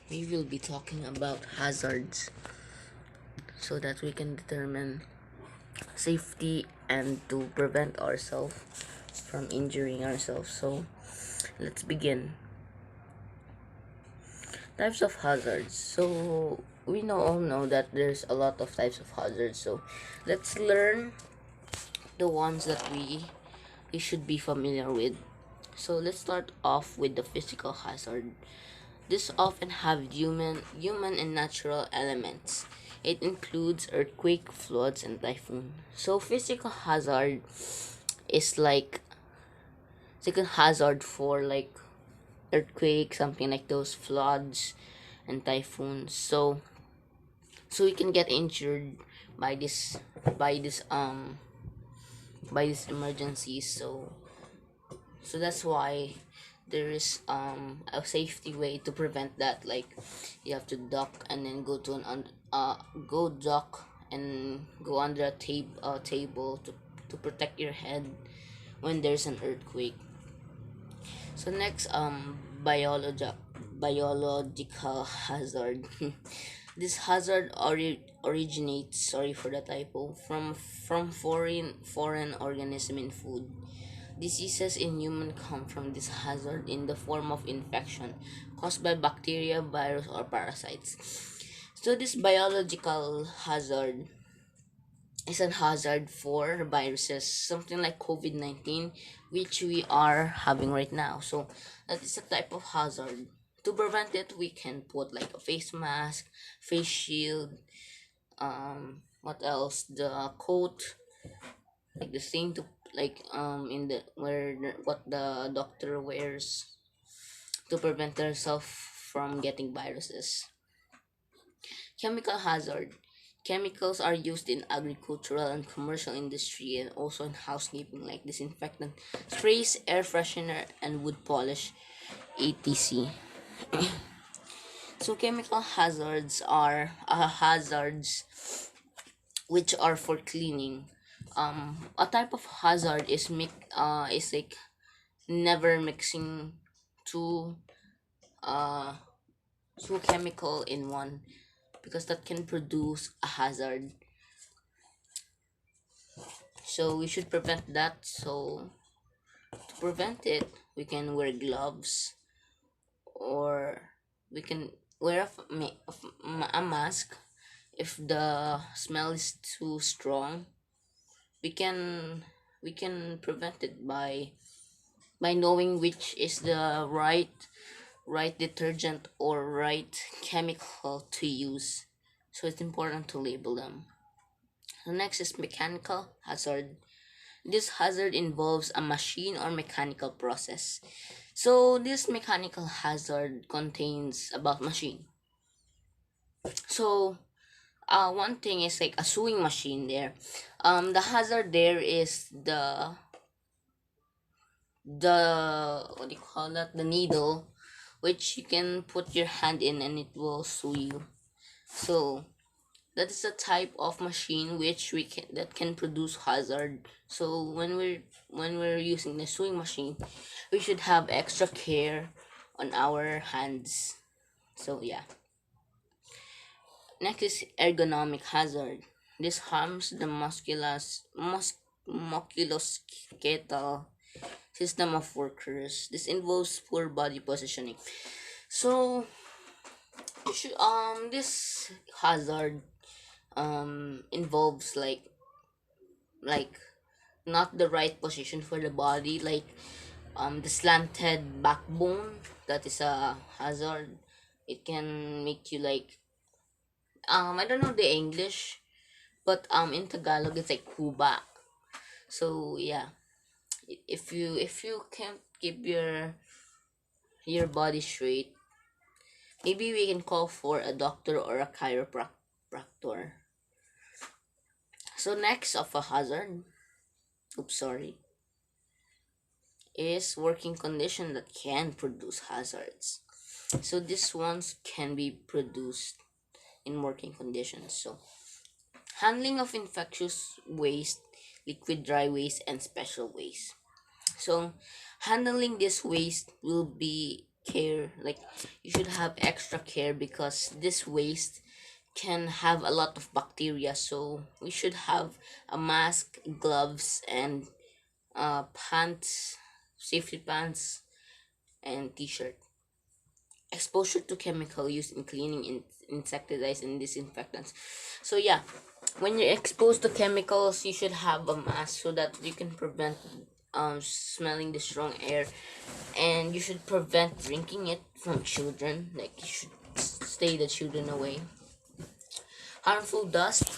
we will be talking about hazards so that we can determine safety and to prevent ourselves from injuring ourselves. So let's begin. Types of hazards. So we all know that there's a lot of types of hazards. So let's learn the ones that we should be familiar with. So let's start off with the physical hazard. This often have human and natural elements. It includes earthquake, floods, and typhoon. So physical hazard is like second hazard for like earthquake, something like those floods and typhoons. So we can get injured by by this um by these emergencies. So that's why there is a safety way to prevent that, like you have to duck and then go duck and go under a table to protect your head when there's an earthquake. So next, biological hazard. This hazard originates, sorry for the typo, from foreign organism in food. Diseases in human come from this hazard in the form of infection caused by bacteria, virus, or parasites. So this biological hazard is a hazard for viruses, something like COVID-19, which we are having right now. So that is a type of hazard. To prevent it, we can put like a face mask, face shield, what else? The coat, like the thing to like in the where what the doctor wears to prevent herself from getting viruses. Chemical hazard. Chemicals are used in agricultural and commercial industry and also in housekeeping like disinfectant sprays, air freshener, and wood polish, etc. So chemical hazards are hazards which are for cleaning. A type of hazard is like never mixing two uh two chemical in one, because that can produce a hazard. So we should prevent that. So to prevent it, we can wear gloves, or we can wear a mask. If the smell is too strong, we can we can prevent it by knowing which is the right detergent or right chemical to use. So it's important to label them. The next is mechanical hazard. This hazard involves a machine or mechanical process. So this mechanical hazard contains about machine. So one thing is like a sewing machine there. The hazard there is the what do you call that? The needle, which you can put your hand in and it will sew you. So that is a type of machine which we can that can produce hazard. So when we're using the sewing machine, we should have extra care on our hands. So yeah. Next is ergonomic hazard. This harms the musculoskeletal system of workers. This involves poor body positioning. So this hazard involves like not the right position for the body, like the slanted backbone. That is a hazard. It can make you like I don't know the English, but in Tagalog it's like kuba. So yeah, if you can't keep your body straight, maybe we can call for a doctor or a chiropractor. So next of a hazard, oops sorry, is working condition that can produce hazards. So these ones can be produced in working conditions. So handling of infectious waste, liquid dry waste, and special waste. So handling this waste will be care, like you should have extra care because this waste can have a lot of bacteria. So we should have a mask, gloves, and pants, safety pants, and t-shirt. Exposure to chemical used in cleaning, insecticides and disinfectants. So yeah, when you're exposed to chemicals, you should have a mask so that you can prevent smelling the strong air, and you should prevent drinking it from children. Like you should stay the children away. Harmful dust.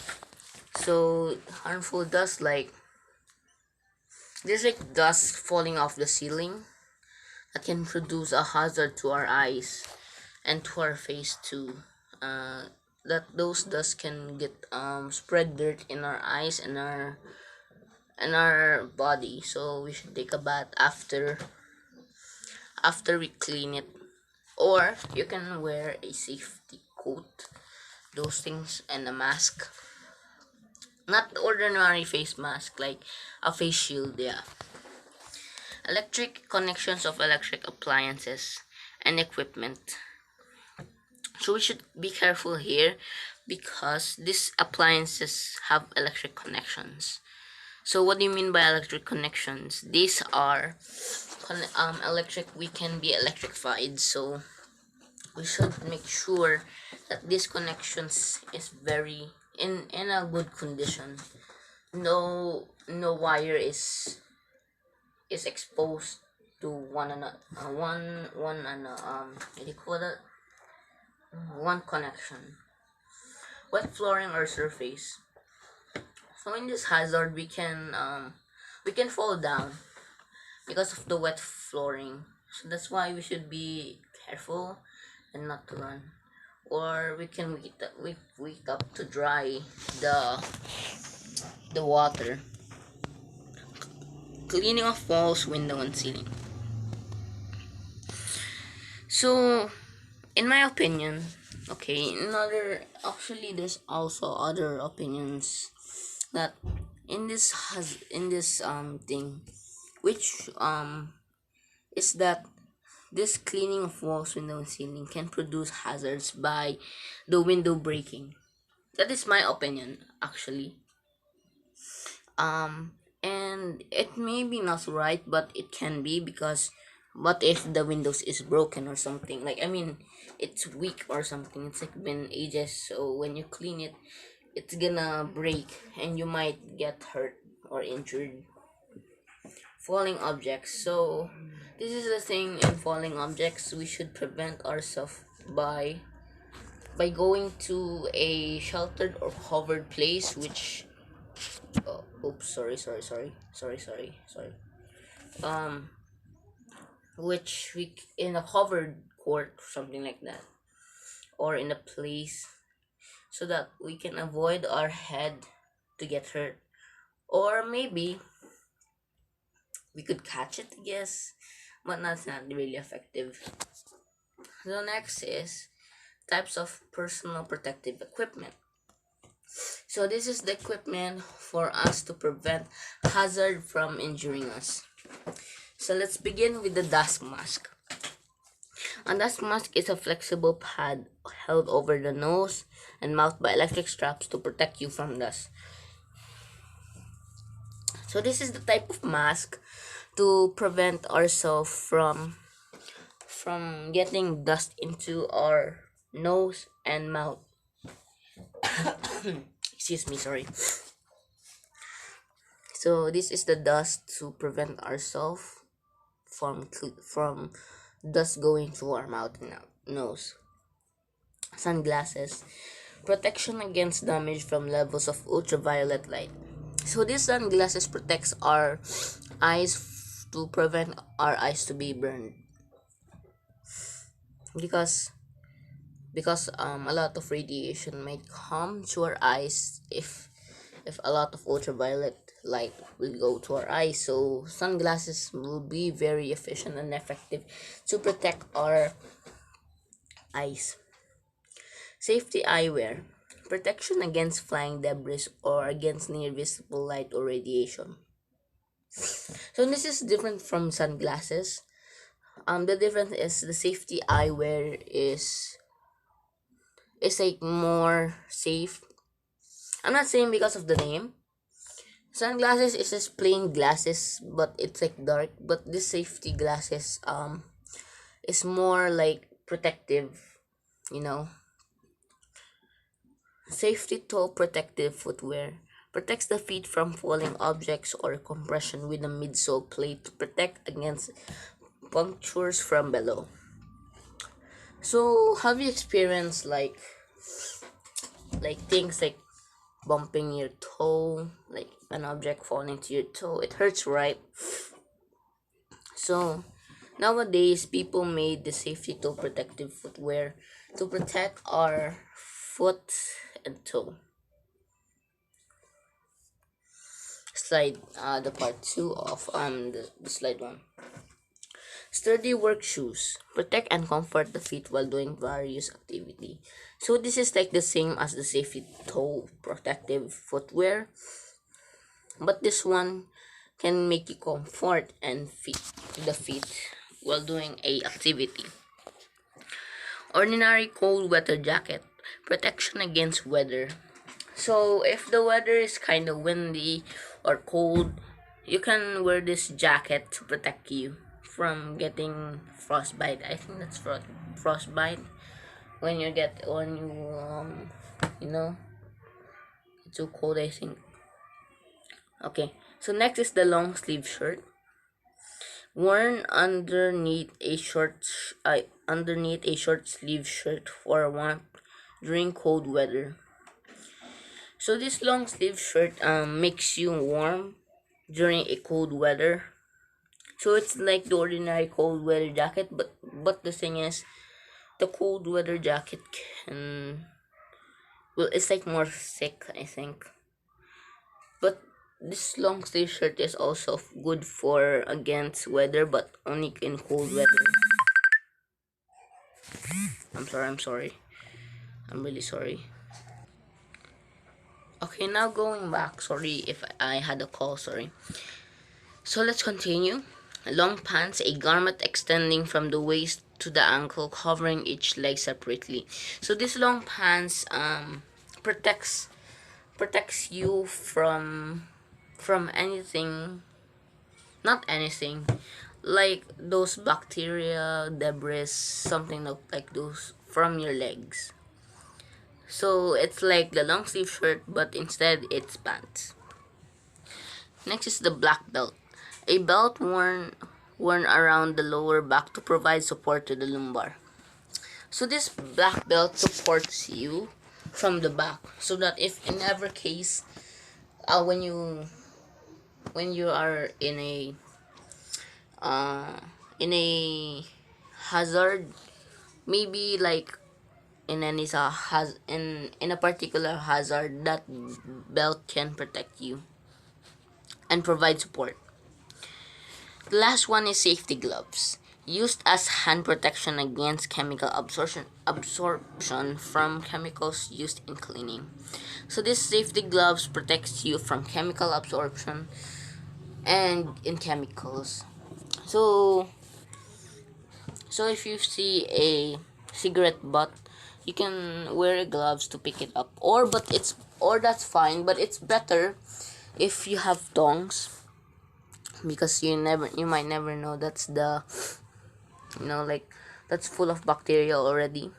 So harmful dust, like there's like dust falling off the ceiling that can produce a hazard to our eyes and to our face too. Uh, that those dust can get spread dirt in our eyes and our body. So we should take a bath after we clean it, or you can wear a safety coat, those things, and a mask. Not ordinary face mask, like a face shield. Yeah. Electric connections of electric appliances and equipment. So we should be careful here because these appliances have electric connections. So what do you mean by electric connections? These are electric. We can be electrified. So we should make sure that these connections is very in a good condition. No wire is exposed to one another. One and what do you call that? One connection. Wet flooring or surface. So in this hazard, we can fall down because of the wet flooring. So that's why we should be careful and not to run. Or we can wait up to dry the the water. Cleaning of walls, window, and ceiling. So in my opinion, okay, another actually there's also other opinions that in this thing, which is that this cleaning of walls, window, and ceiling can produce hazards by the window breaking. That is my opinion, actually. And it may be not right, but it can be because what if the windows is broken or something? Like I mean, it's weak or something. It's like been ages, so when you clean it, it's gonna break and you might get hurt or injured. Falling objects. So this is the thing in falling objects. We should prevent ourselves by going to a sheltered or covered place, which oops, sorry. Um, which we in a covered court, something like that, or in a place, so that we can avoid our head to get hurt, or maybe we could catch it, I guess, but that's not really effective. So next is types of personal protective equipment. So this is the equipment for us to prevent hazard from injuring us. So let's begin with the dust mask. A dust mask is a flexible pad held over the nose and mouth by electric straps to protect you from dust. So this is the type of mask to prevent ourselves from getting dust into our nose and mouth. Excuse me, sorry. So this is the dust to prevent ourselves from dust going to our mouth and nose. Sunglasses. Protection against damage from levels of ultraviolet light. So these sunglasses protects our eyes to prevent our eyes to be burned. Because a lot of radiation might come to our eyes if a lot of ultraviolet light will go to our eyes. So sunglasses will be very efficient and effective to protect our eyes. Safety eyewear. Protection against flying debris or against near visible light or radiation. So this is different from sunglasses. The difference is the safety eyewear is like more safe. I'm not saying because of the name. Sunglasses is just plain glasses, but it's like dark. But this safety glasses is more like protective, you know. Safety toe protective footwear protects the feet from falling objects or compression with a midsole plate to protect against punctures from below. So, have you experienced like things like bumping your toe, like an object falling to your toe? It hurts, right? So, nowadays people made the safety toe protective footwear to protect our foot and toe. Slide the part 2 of the slide 1. Sturdy work shoes protect and comfort the feet while doing various activity. So this is like the same as the safety toe protective footwear, but this one can make you comfort and fit the feet while doing a activity. Ordinary cold weather jacket protection against weather. So if the weather is kind of windy or cold, you can wear this jacket to protect you from getting frostbite. I think that's frostbite when you know it's too cold. I think. Okay, so next is the long sleeve shirt worn underneath a short sleeve shirt for warmth during cold weather. So this long sleeve shirt makes you warm during a cold weather. So it's like the ordinary cold weather jacket, but the thing is, the cold weather jacket can, well, it's like more thick, I think. But this long sleeve shirt is also good for against weather, but only in cold weather. I'm sorry. I'm really sorry. Okay, now going back. Sorry if I had a call. Sorry. So let's continue. Long pants, a garment extending from the waist to the ankle, covering each leg separately. So this long pants protects you from anything, not anything, like those bacteria, debris, something like those from your legs. So it's like the long sleeve shirt, but instead it's pants. Next is the black belt, a belt worn around the lower back to provide support to the lumbar. So this black belt supports you from the back, so that if in ever case, uh, when you when you are uh, in a hazard, maybe like in any has in a particular hazard, that belt can protect you and provide support. The last one is safety gloves, used as hand protection against chemical absorption from chemicals used in cleaning. So this safety gloves protects you from chemical absorption and in chemicals. So if you see a cigarette butt, you can wear gloves to pick it up. Or that's fine, but it's better if you have tongs, because you might never know that's the like that's full of bacteria already.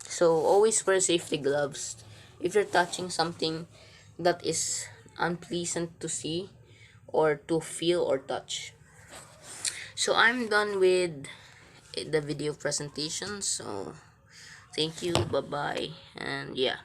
So always wear safety gloves if you're touching something that is unpleasant to see or to feel or touch. So I'm done with the video presentation. So thank you, bye bye, and yeah.